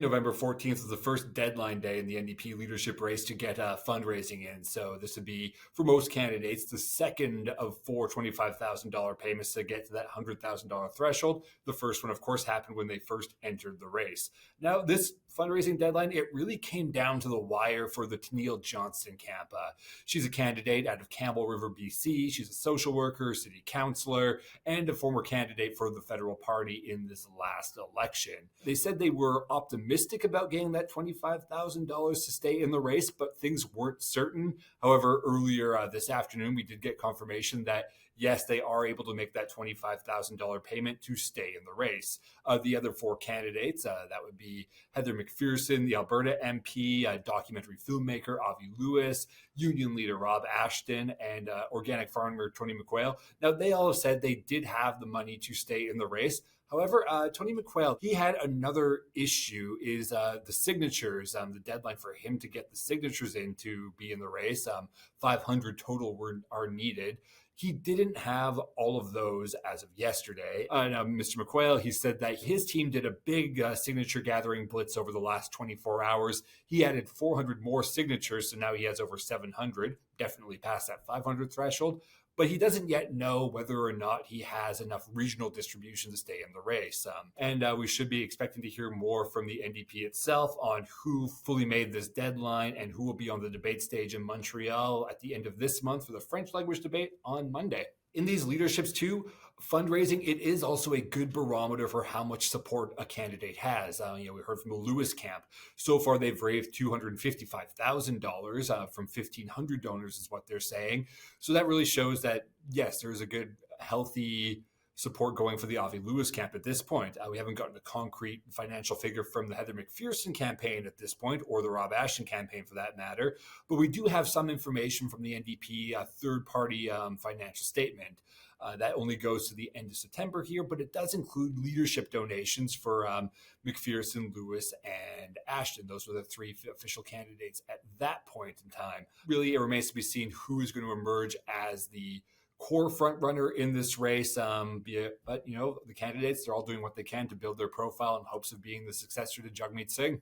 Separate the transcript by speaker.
Speaker 1: November 14th is the first deadline day in the NDP leadership race to get fundraising in. So this would be, for most candidates, the second of four $25,000 payments to get to that $100,000 threshold. The first one, of course, happened when they first entered the race. Now, this fundraising deadline, it really came down to the wire for the Tennille Johnston camp. She's a candidate out of Campbell River, BC. She's a social worker, city councillor, and a former candidate for the federal party in this last election. They said they were optimistic about getting that $25,000 to stay in the race, but things weren't certain. However, earlier this afternoon, we did get confirmation that yes, they are able to make that $25,000 payment to stay in the race. The other four candidates, that would be Heather McPherson, the Alberta MP, documentary filmmaker Avi Lewis, union leader Rob Ashton, and organic farmer Tony McQuail. Now, they all have said they did have the money to stay in the race. However, Tony McQuail, he had another issue, is the signatures. The deadline for him to get the signatures in to be in the race, 500 total are needed. He didn't have all of those as of yesterday. Mr. McQuail, he said that his team did a big signature gathering blitz over the last 24 hours. He added 400 more signatures, so now he has over 700, definitely past that 500 threshold. But he doesn't yet know whether or not he has enough regional distribution to stay in the race. And we should be expecting to hear more from the NDP itself on who fully made this deadline and who will be on the debate stage in Montreal at the end of this month for the French language debate on Monday. In these leaderships too, fundraising, it is also a good barometer for how much support a candidate has. We heard from the Lewis camp. So far, they've raised $255,000 from 1,500 donors is what they're saying. So that really shows that, yes, there's a good, healthy support going for the Avi Lewis camp at this point. We haven't gotten a concrete financial figure from the Heather McPherson campaign at this point, or the Rob Ashton campaign for that matter. But we do have some information from the NDP third-party financial statement. That only goes to the end of September here, but it does include leadership donations for McPherson, Lewis, and Ashton. Those were the three official candidates at that point in time. Really, it remains to be seen who is going to emerge as the core front runner in this race. But the candidates, they're all doing what they can to build their profile in hopes of being the successor to Jagmeet Singh.